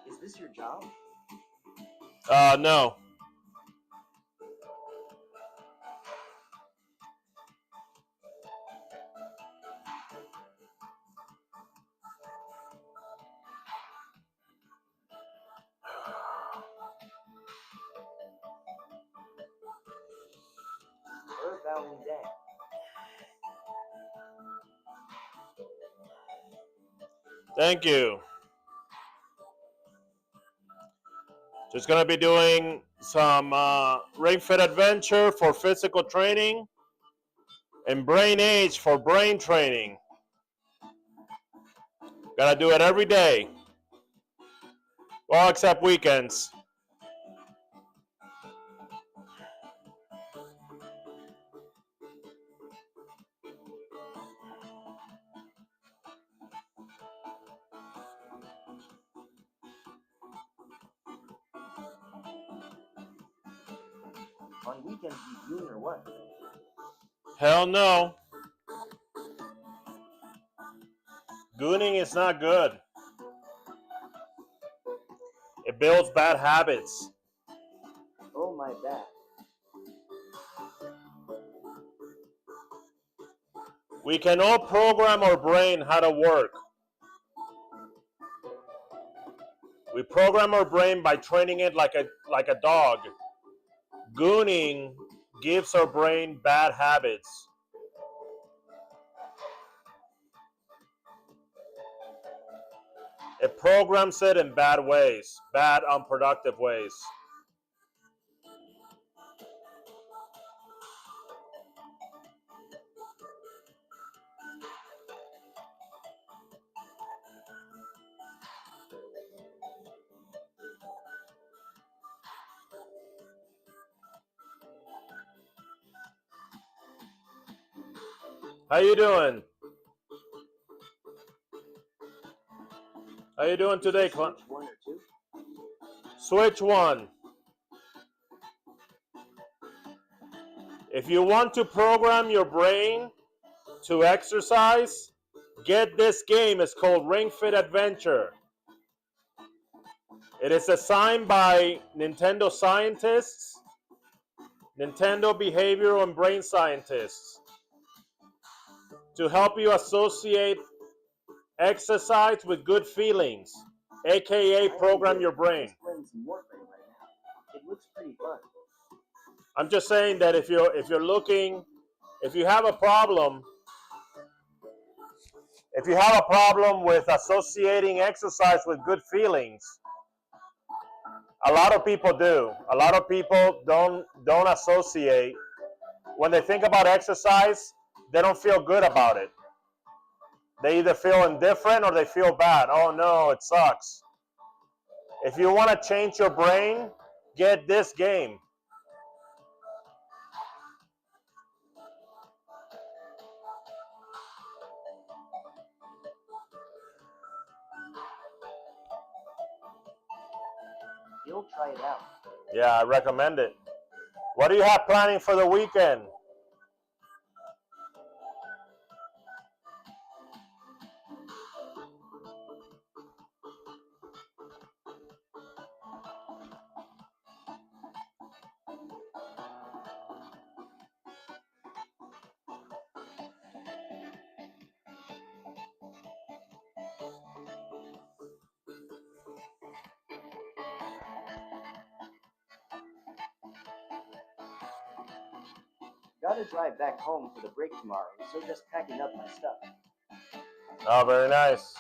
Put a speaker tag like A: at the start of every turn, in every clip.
A: Is this your job?
B: No.
A: Earthbound day.
B: Thank you. Just gonna be doing some Ring Fit Adventure for physical training and Brain Age for brain training. Gotta do it every day. Well, except weekends.
A: On weekends you goon or what?
B: Hell no. Gooning is not good. It builds bad habits.
A: Oh, my bad.
B: We can all program our brain how to work. We program our brain by training it like a dog. Gooning gives our brain bad habits. It programs it in bad ways, bad, unproductive ways. How you doing? How you doing today, Clint?
A: Switch 1 or 2?
B: Switch 1. If you want to program your brain to exercise, get this game. It's called Ring Fit Adventure. It is designed by Nintendo scientists, Nintendo behavioral and brain scientists, to help you associate exercise with good feelings, aka program your brain.
A: It looks pretty fun.
B: I'm just saying that if you're looking, if you have a problem with associating exercise with good feelings, a lot of people do. A lot of people don't associate. When they think about exercise, they don't feel good about it. They either feel indifferent or they feel bad. Oh no, it sucks. If you want to change your brain, get this game.
A: You'll try it out.
B: Yeah, I recommend it. What do you have planning for the weekend?
A: Gotta drive back home for the break tomorrow, so just packing up my stuff.
B: Oh, very nice.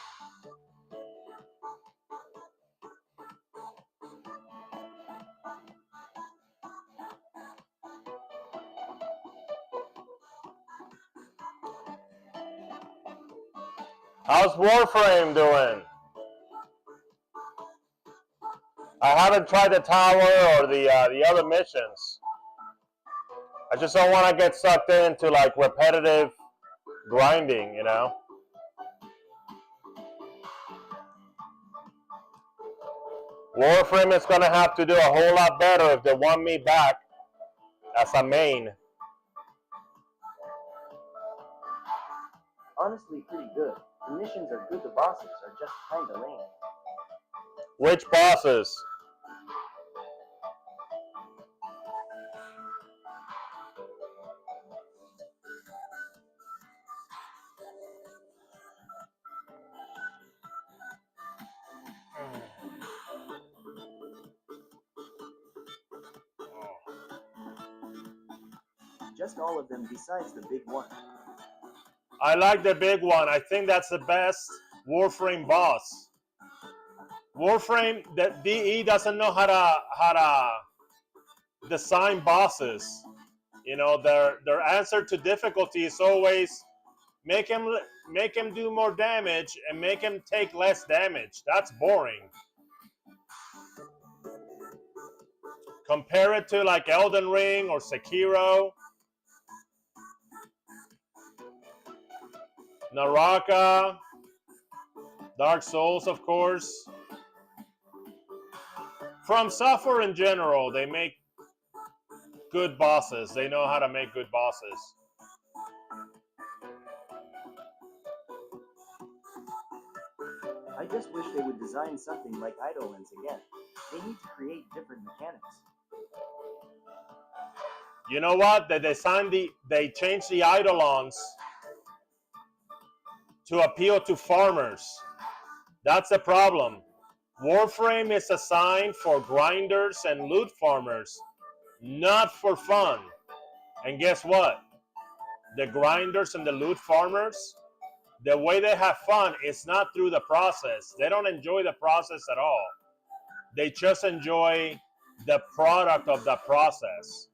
B: How's Warframe doing? I haven't tried the tower or the other missions. I just don't want to get sucked into like repetitive grinding, you know. Warframe is gonna have to do a whole lot better if they want me back as a main.
A: Honestly, pretty good. The missions are good, the bosses are just kinda lame.
B: Which bosses?
A: Just all of them besides the big one.
B: I like the big one. I think that's the best Warframe boss. Warframe, the DE doesn't know how to design bosses. You know, their answer to difficulty is always make him do more damage and make him take less damage. That's boring. Compare it to like Elden Ring or Sekiro. Naraka, Dark Souls, of course. From Software in general, they make good bosses. They know how to make good bosses.
A: I just wish they would design something like Eidolons again. They need to create different mechanics.
B: You know what? They changed the Eidolons to appeal to farmers. That's the problem. Warframe is assigned for grinders and loot farmers, not for fun. And guess what? The grinders and the loot farmers, the way they have fun is not through the process. They don't enjoy the process at all. They just enjoy the product of the process.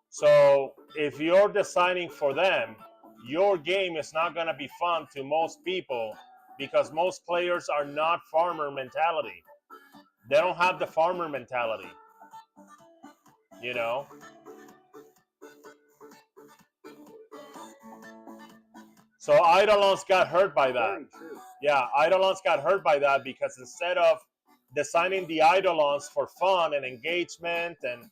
B: So if you're designing for them, your game is not going to be fun to most people because most players are not farmer mentality. They don't have the farmer mentality, you know? So Eidolons got hurt by that.
A: Very true.
B: Yeah, Eidolons got hurt by that because instead of designing the Eidolons for fun and engagement and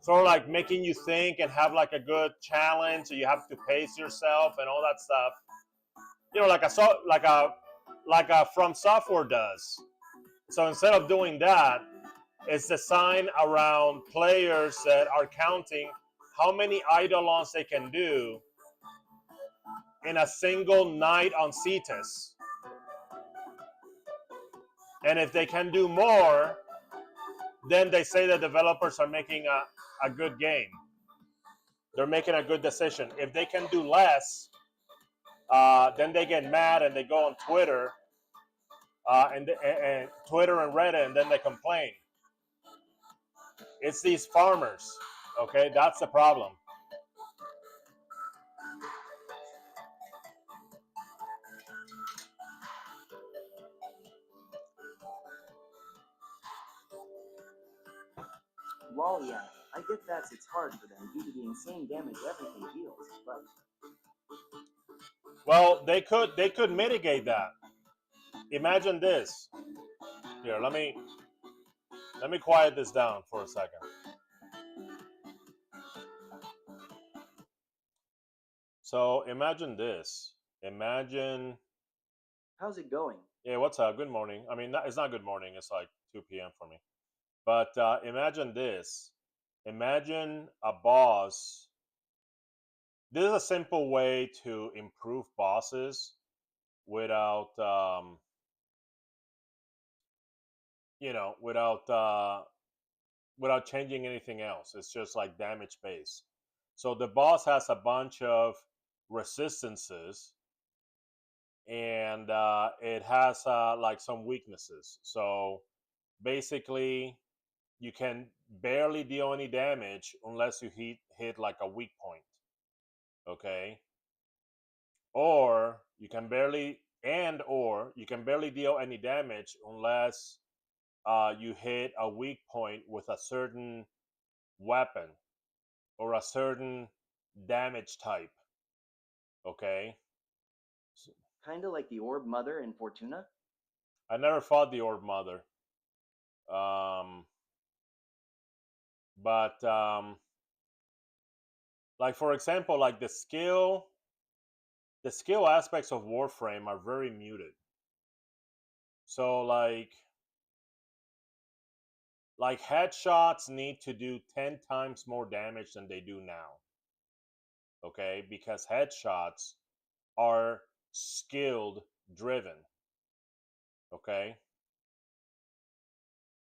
B: sort of like making you think and have like a good challenge, so you have to pace yourself and all that stuff. You know, like a From Software does. So instead of doing that, it's designed around players that are counting how many Eidolons they can do in a single night on Cetus. And if they can do more, then they say the developers are making a good game. They're making a good decision. If they can do less, then they get mad and they go on Twitter and Twitter and Reddit, and then they complain. It's these farmers, okay? That's the problem.
A: Well, yeah, I get that it's hard for them due to the insane damage everything deals, but
B: Well, they could mitigate that. Imagine this. Here, let me quiet this down for a second. So imagine this. Imagine.
A: how's it going?
B: Yeah, what's up? Good morning. I mean, it's not good morning. It's like 2 p.m. for me. But imagine this. Imagine a boss. This is a simple way to improve bosses without, without changing anything else. It's just like damage base. So the boss has a bunch of resistances, and it has like some weaknesses. So basically, you can barely deal any damage unless you hit like a weak point. Okay. Or You can barely you can barely deal any damage unless you hit a weak point with a certain weapon or a certain damage type. Okay. So
A: Kinda like the Orb Mother in Fortuna?
B: I never fought the Orb Mother, um, but like for example, like the skill aspects of Warframe are very muted. So like headshots need to do 10 times more damage than they do now. Okay, because headshots are skilled driven. Okay,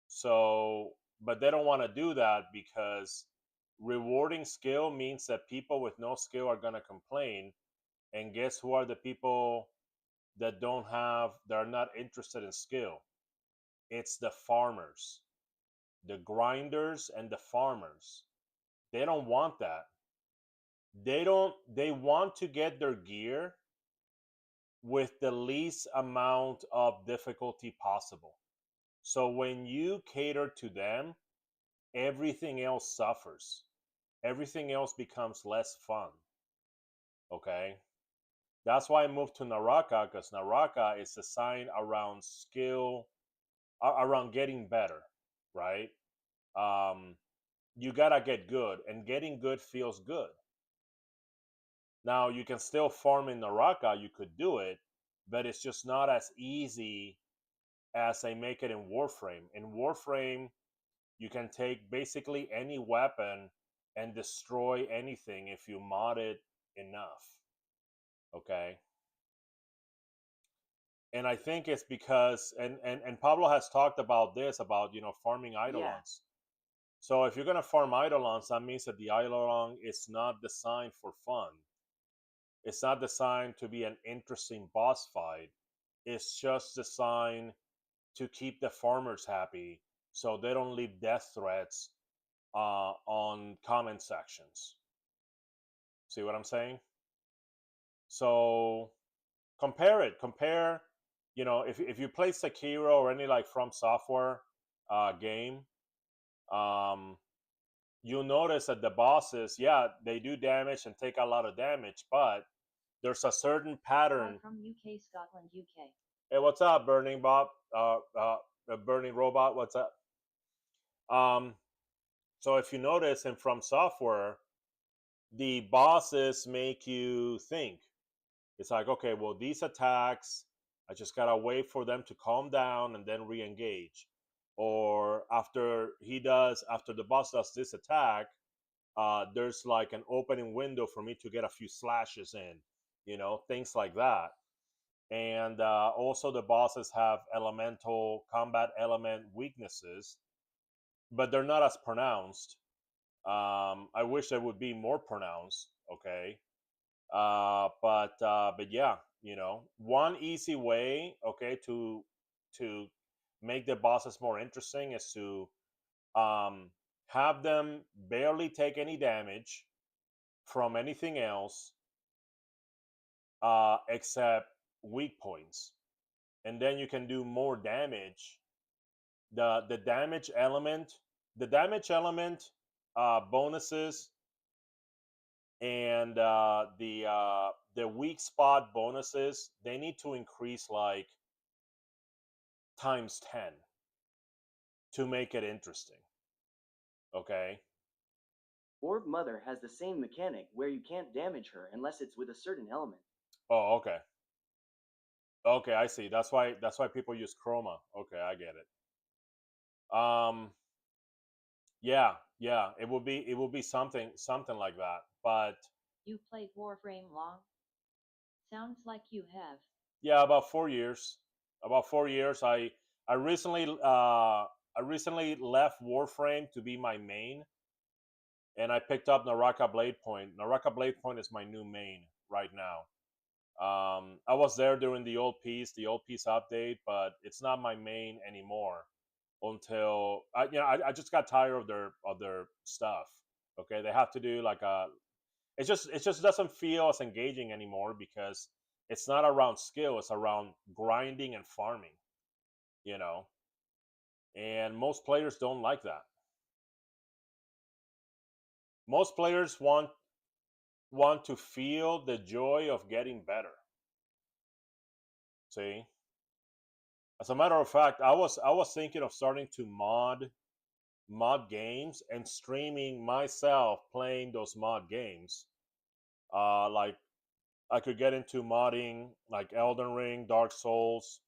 B: so but they don't want to do that because rewarding skill means that people with no skill are going to complain, and guess who are the people that are not interested in skill? It's the farmers, the grinders, and the farmers. They don't want that. They want to get their gear with the least amount of difficulty possible. So when you cater to them, everything else suffers. Everything else becomes less fun. Okay? That's why I moved to Naraka, because Naraka is designed around skill, around getting better, right? Um, you gotta get good, and getting good feels good. Now you can still farm in Naraka, you could do it, but it's just not as easy as they make it in Warframe. In Warframe, you can take basically any weapon and destroy anything if you mod it enough. Okay. And I think it's because and Pablo has talked about this about farming
A: Yeah.
B: eidolons. So if you're gonna farm eidolons, that means that the eidolon is not designed for fun. It's not designed to be an interesting boss fight. It's just designed to keep the farmers happy so they don't leave death threats on comment sections. See what I'm saying? So compare, if you play Sekiro or any like From Software game, um, you'll notice that the bosses, yeah, they do damage and take a lot of damage, but there's a certain pattern.
C: Hi from UK, Scotland, UK.
B: Hey, what's up, Burning Bob? Burning Robot, what's up? Um, so if you notice in From Software, the bosses make you think. It's like, okay, well, these attacks, I just gotta wait for them to calm down and then re-engage. Or after the boss does this attack, there's like an opening window for me to get a few slashes in, things like that. And also the bosses have elemental combat element weaknesses, but they're not as pronounced. I wish they would be more pronounced. Okay, but yeah, one easy way, okay, to make the bosses more interesting is to um, have them barely take any damage from anything else except weak points, and then you can do more damage. The damage element, bonuses, and the weak spot bonuses, they need to increase like times 10 to make it interesting. Okay.
A: Orb Mother has the same mechanic where you can't damage her unless it's with a certain element.
B: Oh, okay. Okay, I see. That's why people use chroma. Okay, I get it. Yeah, it will be something like that. But
C: You played Warframe long? Sounds like you have.
B: yeah, about 4 years. About 4 years. I recently left Warframe to be my main, and I picked up Naraka Blade Point. Naraka Blade Point is my new main right now. I was there during the old piece update, but it's not my main anymore until I just got tired of their stuff. Okay, they have to do like a. It just doesn't feel as engaging anymore because It's not around skill, it's around grinding and farming, you know. And most players don't like that. Most players want to feel the joy of getting better. See? As a matter of fact, I was thinking of starting to mod games and streaming myself playing those mod games. Like I could get into modding like Elden Ring, Dark Souls,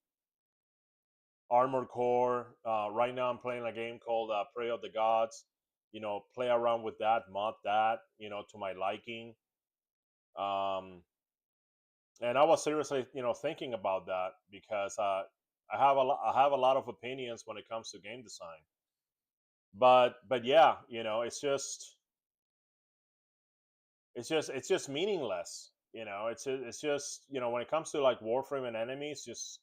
B: Armored Core. Right now I'm playing a game called Prey of the Gods. You know, play around with that, mod that, you know, to my liking. Um, and I was seriously, you know, thinking about that because I have a lot of opinions when it comes to game design. But yeah, you know, it's just meaningless. You know, it's just, you know, when it comes to like Warframe and enemies, just,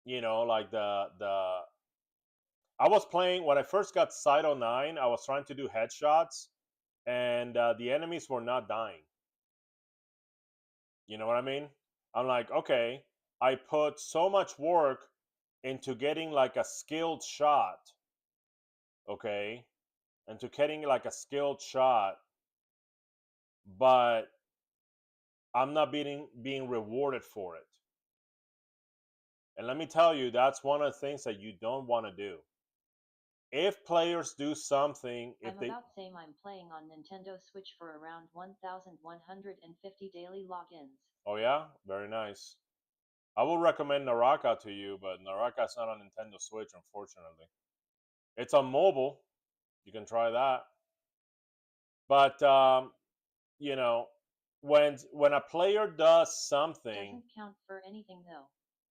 B: you know, like the I was playing when I first got Side 09. I was trying to do headshots, and the enemies were not dying. You know what I mean? I'm like, okay, I put so much work into getting like a skilled shot, okay, into getting like a skilled shot, but I'm not being rewarded for it. And let me tell you, that's one of the things that you don't want to do. If players do something, if
C: I'm
B: they
C: about same. I'm playing on Nintendo Switch for around 1,150 daily logins.
B: oh yeah, very nice. I will recommend Naraka to you, but Naraka's not on Nintendo Switch, unfortunately. It's on mobile. You can try that. But you know, when a player does something,
C: Doesn't count for anything though.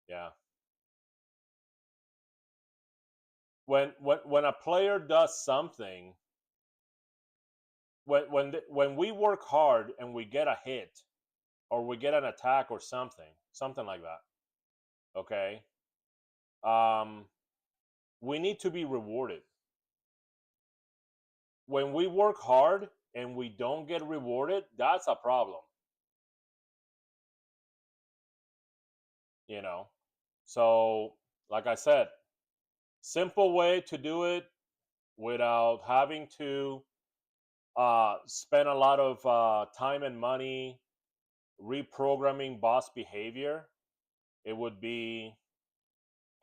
B: yeah. When a player does something, when we work hard and we get a hit or we get an attack or something like that, okay? Um, we need to be rewarded. When we work hard and we don't get rewarded, that's a problem. You know. So, like I said, simple way to do it without having to spend a lot of time and money reprogramming boss behavior. It would be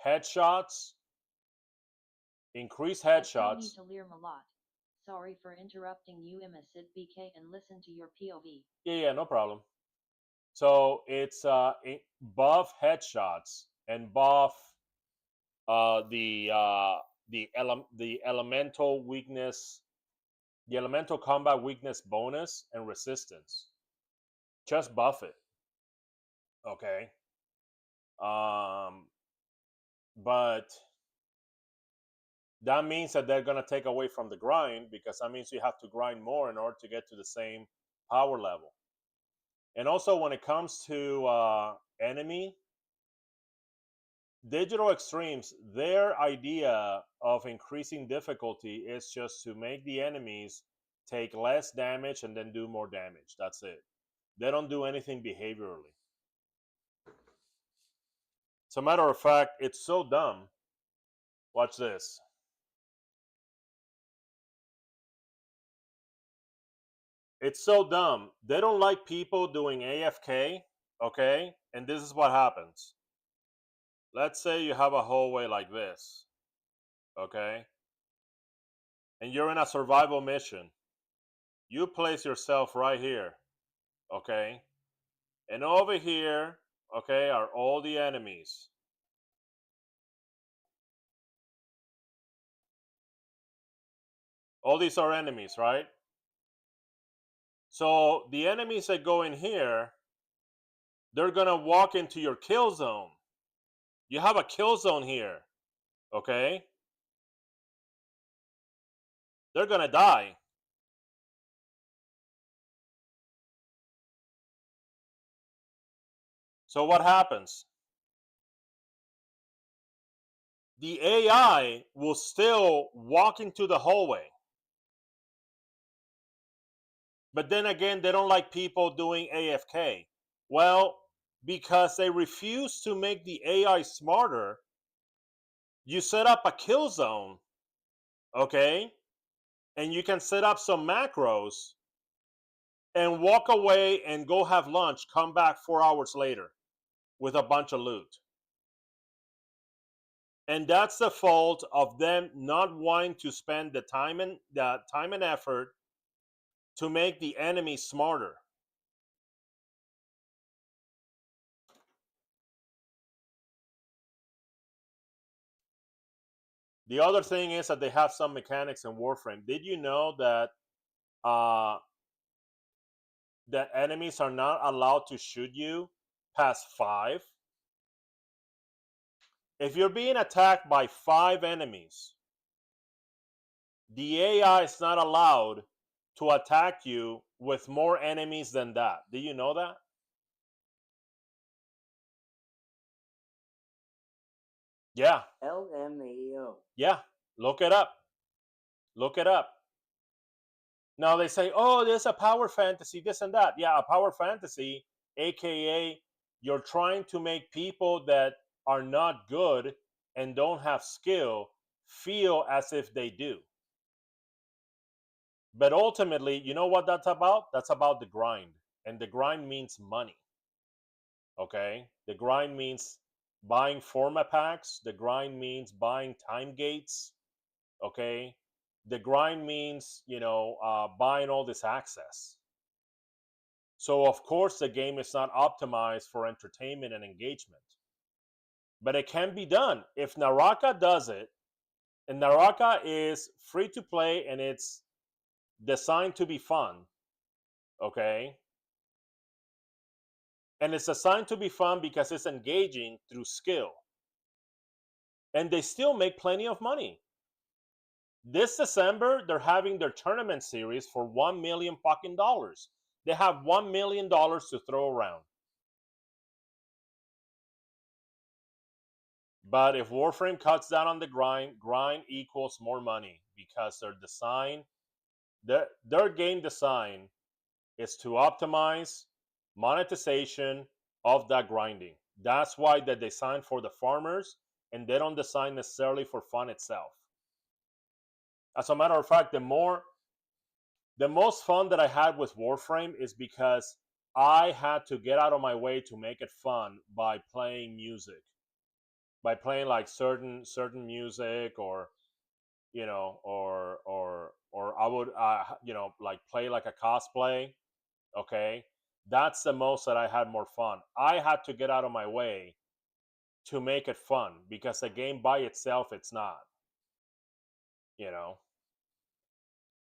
B: headshots, increase
C: I still need
B: headshots.
C: to learn a lot. Sorry for interrupting you, Sit BK, and listen to your POV.
B: Yeah, no problem. So it's buff headshots and buff the elemental weakness, the elemental combat weakness bonus and resistance. Just buff it, okay? Um, but that means that they're gonna take away from the grind because that means you have to grind more in order to get to the same power level. And also, when it comes to enemy digital extremes, their idea of increasing difficulty is just to make the enemies take less damage and then do more damage. That's it. They don't do anything behaviorally. As a matter of fact, it's so dumb. Watch this. It's so dumb. They don't like people doing AFK, okay? And this is what happens. Let's say you have a hallway like this, okay? And you're in a survival mission. You place yourself right here, okay? And over here, okay, are all the enemies. All these are enemies, right? So the enemies that go in here, they're gonna walk into your kill zone. You have a kill zone here, okay? They're gonna die. So what happens? The AI will still walk into the hallway. But then again, they don't like people doing AFK. Well, because they refuse to make the AI smarter, you set up a kill zone, okay? And you can set up some macros and walk away and go have lunch, come back 4 hours later with a bunch of loot. And that's the fault of them not wanting to spend the time and effort to make the enemy smarter. The other thing is that they have some mechanics in Warframe. Did you know that uh, the enemies are not allowed to shoot you past 5? If you're being attacked by 5 enemies, the AI is not allowed to attack you with more enemies than that. Do you know that? Yeah.
A: LMAO.
B: Yeah. Look it up. Look it up. Now they say, oh, there's a power fantasy, this and that. Yeah, a power fantasy, aka you're trying to make people that are not good and don't have skill feel as if they do. But ultimately, you know what that's about? That's about the grind. And the grind means money. Okay? The grind means buying format packs. The grind means buying time gates. Okay? The grind means, buying all this access. So, of course, the game is not optimized for entertainment and engagement. But it can be done. If Naraka does it, and Naraka is free to play and it's designed to be fun, okay? And it's designed to be fun because it's engaging through skill. And they still make plenty of money. This December, they're having their tournament series for $1 million fucking dollars. They have $1 million to throw around. But if Warframe cuts down on the grind equals more money because their game design is to optimize monetization of that grinding. That's why they design for the farmers and they don't design necessarily for fun itself. As a matter of fact, the most fun that I had with Warframe is because I had to get out of my way to make it fun by playing music. By playing like certain music, or or I would like play like a cosplay. Okay, that's the most that I had more fun. I had to get out of my way to make it fun because the game by itself, it's not. You know,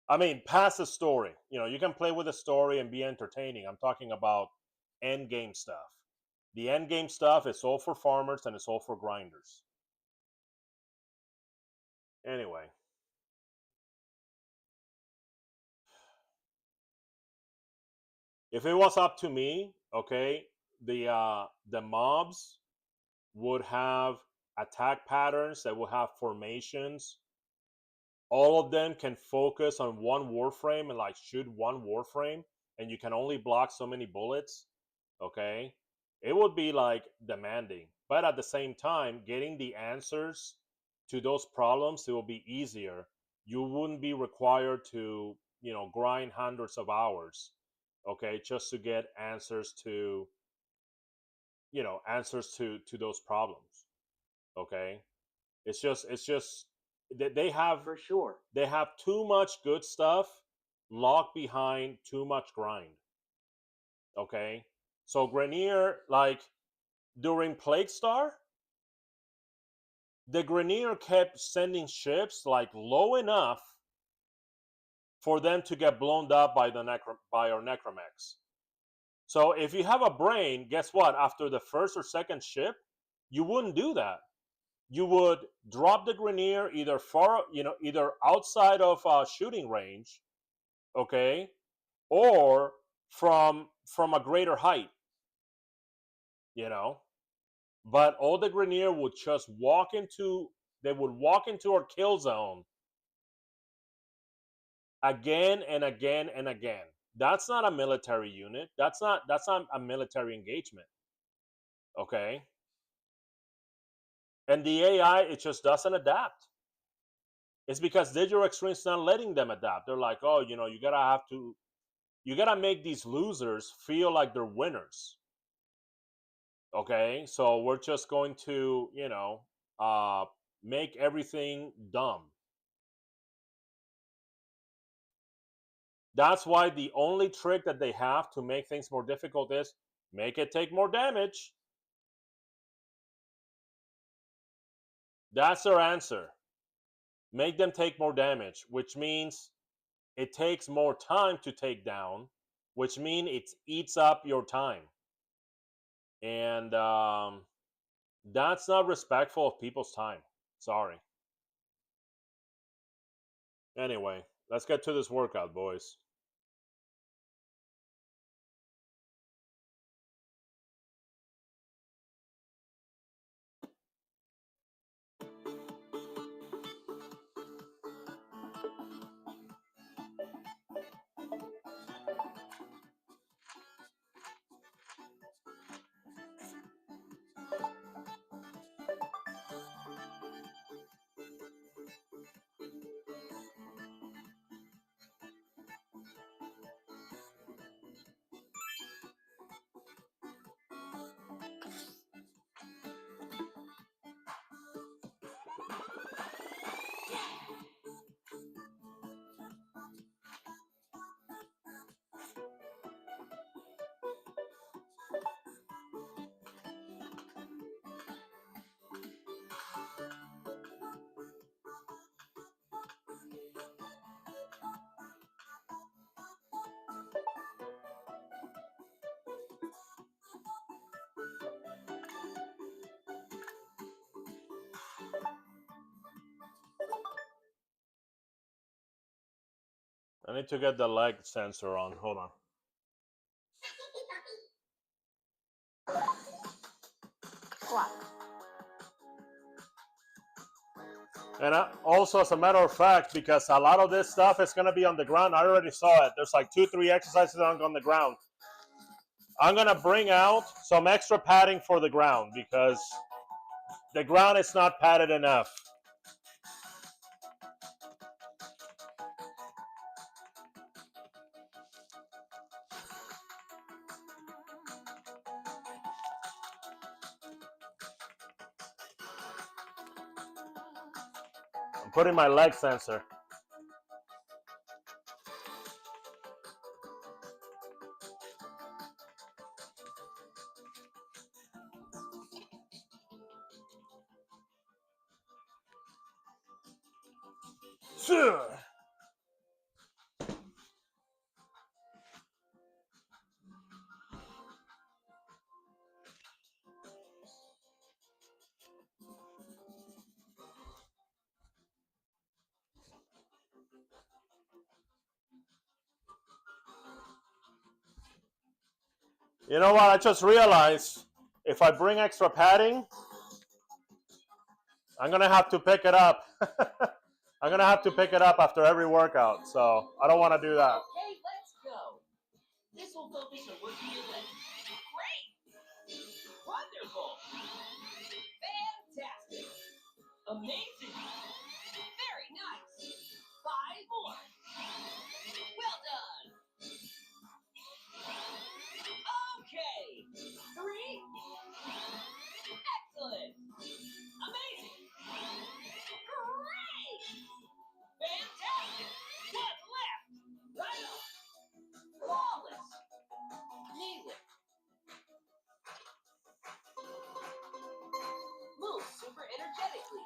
B: I mean, past the story. You can play with the story and be entertaining. I'm talking about end game stuff. The end game stuff is all for farmers and it's all for grinders. Anyway, if it was up to me, okay, the mobs would have attack patterns, that will have formations. All of them can focus on one warframe and like shoot one warframe, and you can only block so many bullets. Okay, it would be like demanding, but at the same time, getting the answers to those problems, it will be easier. You wouldn't be required to grind hundreds of hours, okay, just to get answers to those problems. Okay, it's just they have
A: For sure.
B: too much good stuff locked behind too much grind. Okay, so Grenier, like during Plague Star, the Grenier kept sending ships like low enough for them to get blown up by our necromechs. So if you have a brain, guess what? After the first or second ship, you wouldn't do that. You would drop the Grenier either outside of shooting range, okay, or from a greater height, But all the Grenier would just walk into our kill zone again and again and again. That's not a military unit. That's not a military engagement. Okay. And the AI, it just doesn't adapt. It's because digital extremes not letting them adapt. They're like, oh, you gotta make these losers feel like they're winners. Okay, so we're just going to, make everything dumb. That's why the only trick that they have to make things more difficult is make it take more damage. That's their answer. Make them take more damage, which means it takes more time to take down, which means it eats up your time. And that's not respectful of people's time. Sorry. Anyway, let's get to this workout, boys. I need to get the leg sensor on. Hold on. And also, as a matter of fact, because a lot of this stuff is going to be on the ground, I already saw it. There's like 2-3 exercises on the ground. I'm going to bring out some extra padding for the ground because the ground is not padded enough. I'm putting my leg sensor. You know what? I just realized if I bring extra padding, I'm going to have to pick it up. I'm going to have to pick it up after every workout. So I don't want to do that.
D: Okay, let's go. This will focus on working your legs. Great! Wonderful! Fantastic! Amazing! Very nice! 5 more! Well done! Okay! 3! Excellent! Amazing! Great! Fantastic! One left! Right on! Flawless! Knee lift. Move super energetically.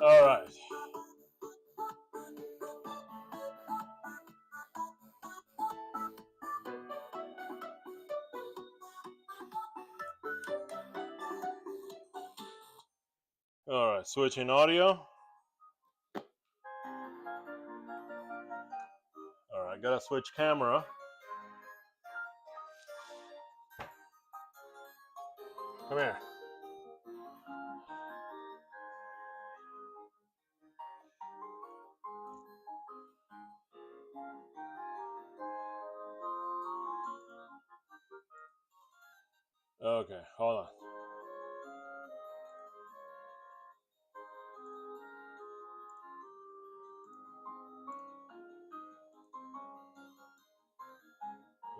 B: All right. All right, switching audio. All right, gotta switch camera. Come here. Okay, hold on.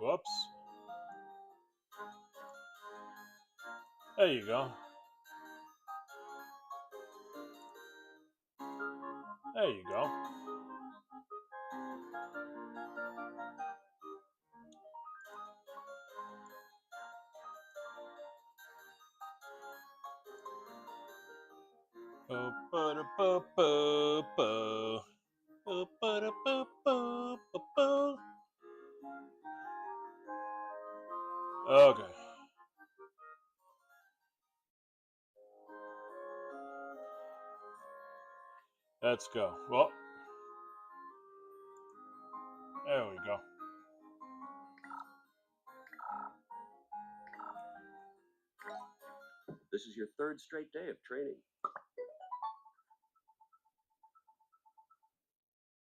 B: Whoops. There you go. There you go. Okay. Let's go. Well, there we go.
A: This is your third straight day of training.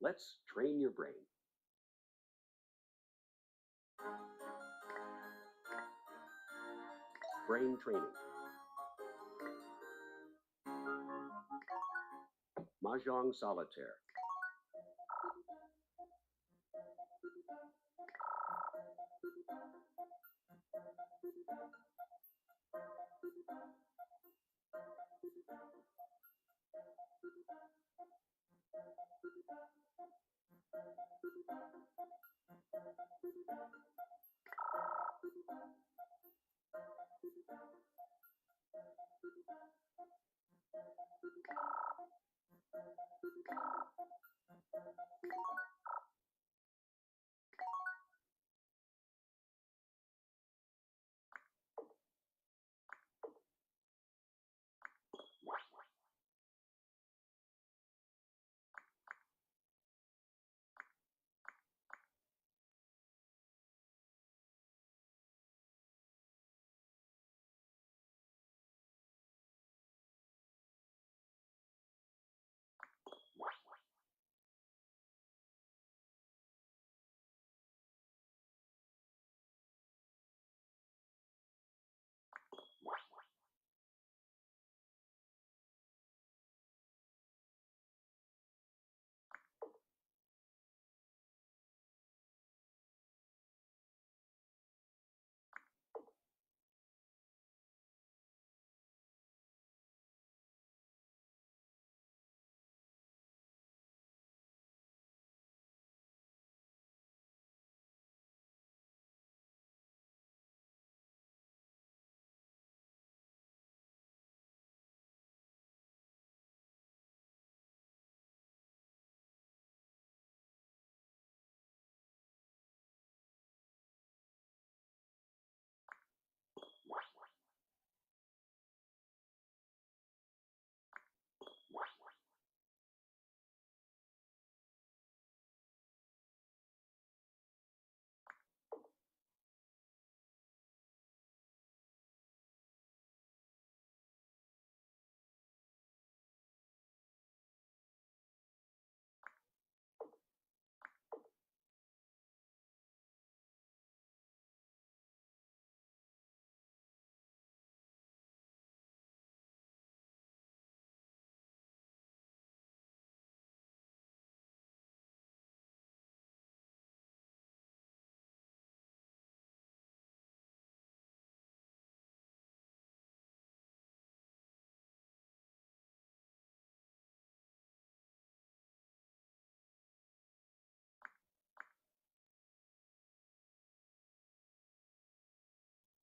A: Let's train your brain. Brain training. Mahjong solitaire.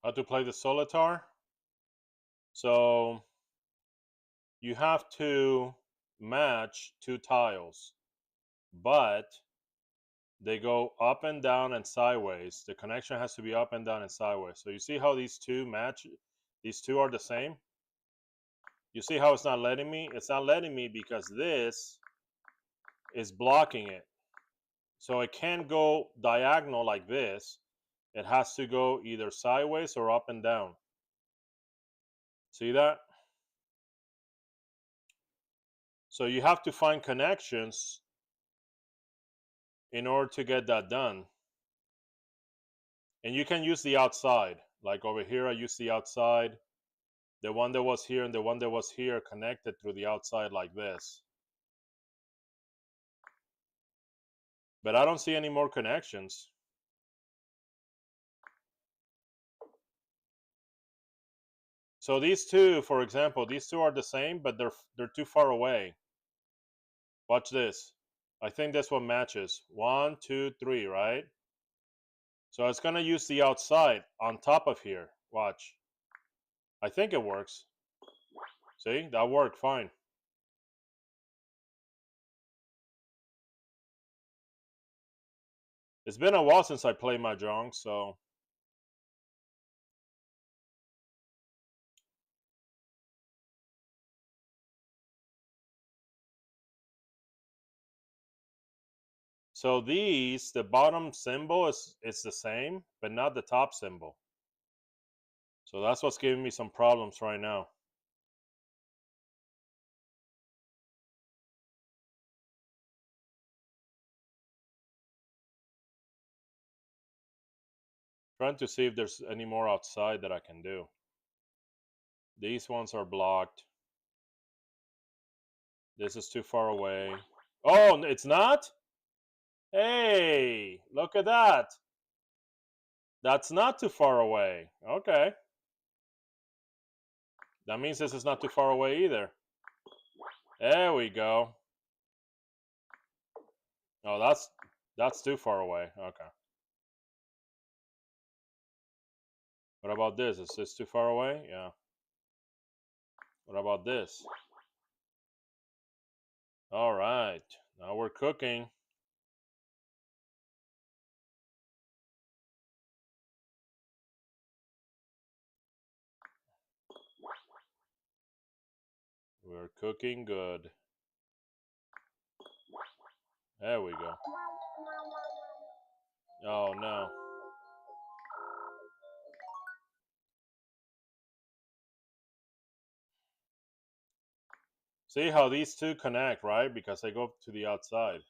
B: How to play the solitaire? So you have to match two tiles, but they go up and down and sideways. The connection has to be up and down and sideways. So you see how these two match? These two are the same. You see how it's not letting me? It's not letting me because this is blocking it. So it can't go diagonal like this. It has to go either sideways or up and down. See that? So you have to find connections in order to get that done. And you can use the outside. Like over here, I use the outside. The one that was here and the one that was here connected through the outside like this. But I don't see any more connections. So these two, for example, these two are the same, but they're too far away. Watch this. I think this one matches. 1, 2, 3, right? So it's gonna use the outside on top of here. Watch. I think it works. See, that worked fine. It's been a while since I played Mahjong, so these, the bottom symbol is the same, but not the top symbol. So that's what's giving me some problems right now. Trying to see if there's any more outside that I can do. These ones are blocked. This is too far away. Oh, it's not? Hey, look at that. That's not too far away. Okay. That means this is not too far away either. There we go. Oh, that's too far away. Okay. What about this? Is this too far away? Yeah. What about this? All right. Now we're cooking. We're cooking good. There we go. Oh no. See how these two connect, right? Because they go to the outside.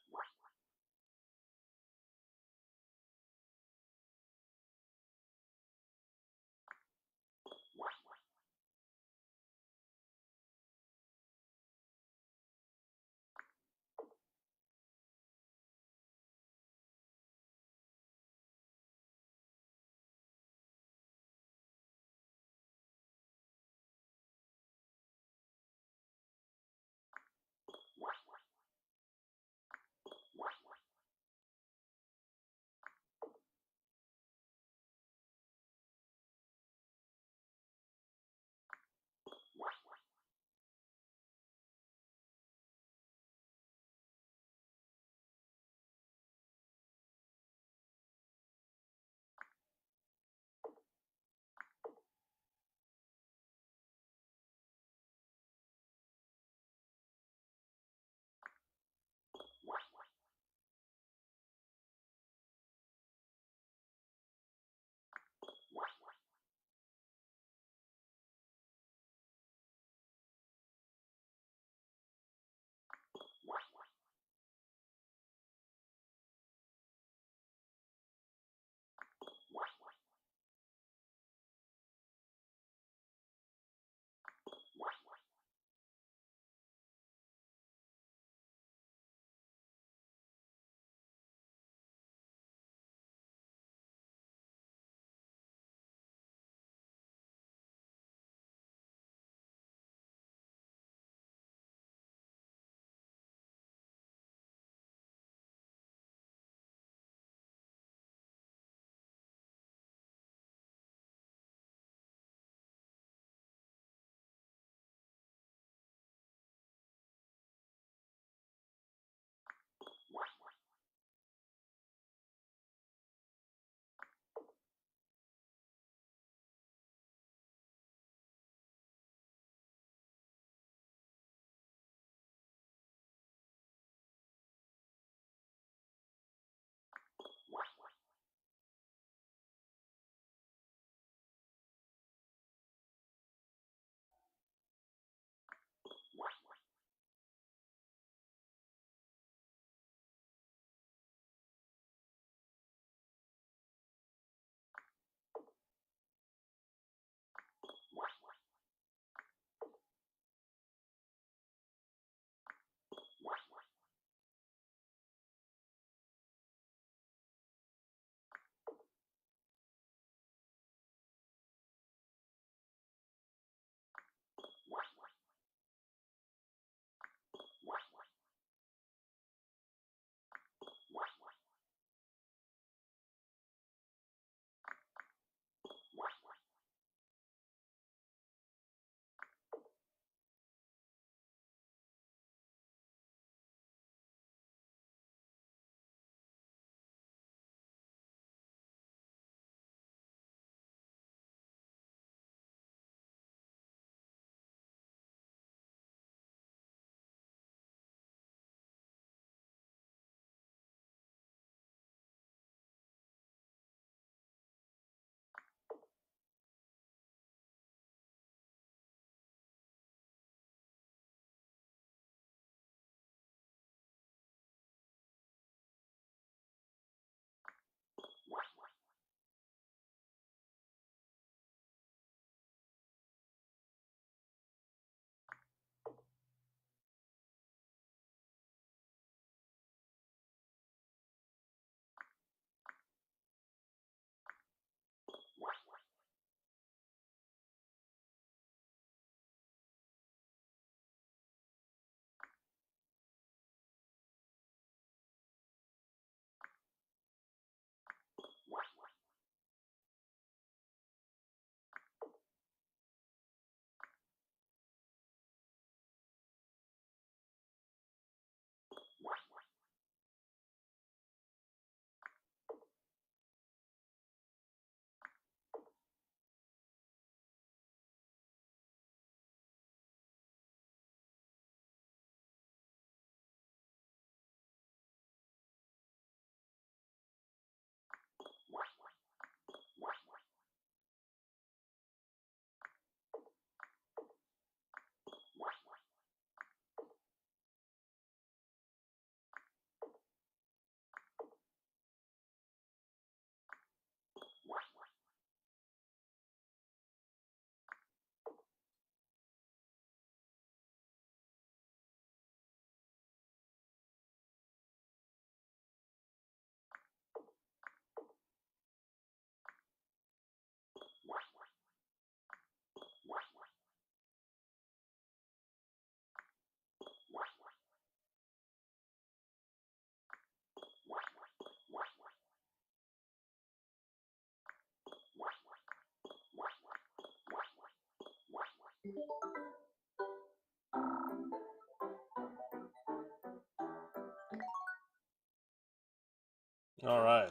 B: All right.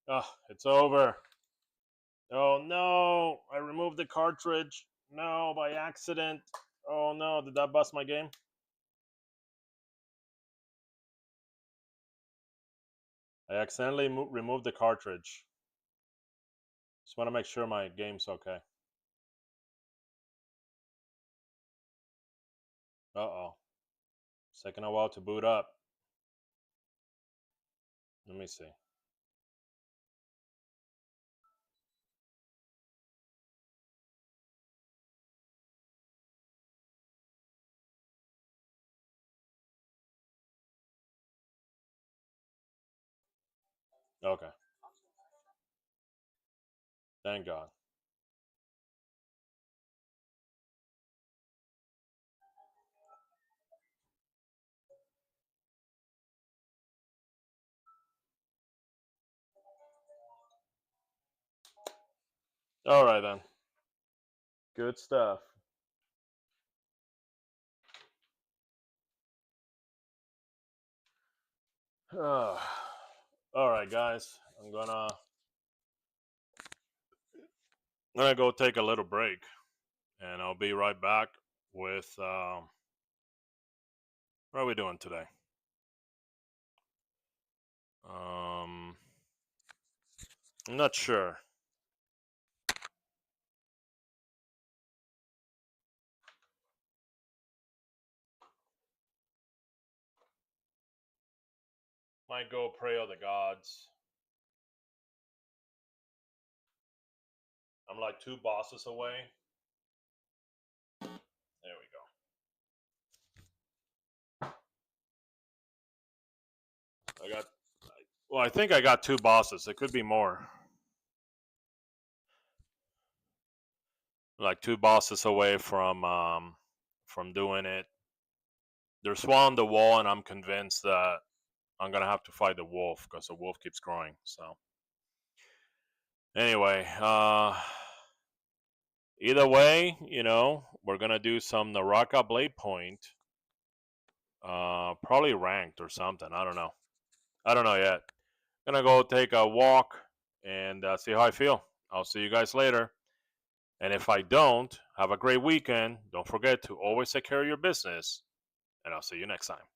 B: Oh, it's over. Oh no, I removed the cartridge. No, by accident. Oh no, did that bust my game? I accidentally removed the cartridge. Just want to make sure my game's okay. Uh-oh. It's taking a while to boot up. Let me see. Okay. Thank God. All right then. Good stuff. All right, guys. I'm gonna go take a little break, and I'll be right back with what are we doing today? I'm not sure. Might go pray on the gods. I'm like 2 bosses away. There we go. I think I got 2 bosses. It could be more. Like 2 bosses away from doing it. There's one on the wall, and I'm convinced that I'm gonna have to fight the wolf because the wolf keeps growing. So anyway, either way, we're gonna do some Naraka Blade Point. Probably ranked or something. I don't know. I don't know yet. Gonna go take a walk and see how I feel. I'll see you guys later. And if I don't, have a great weekend. Don't forget to always take care of your business. And I'll see you next time.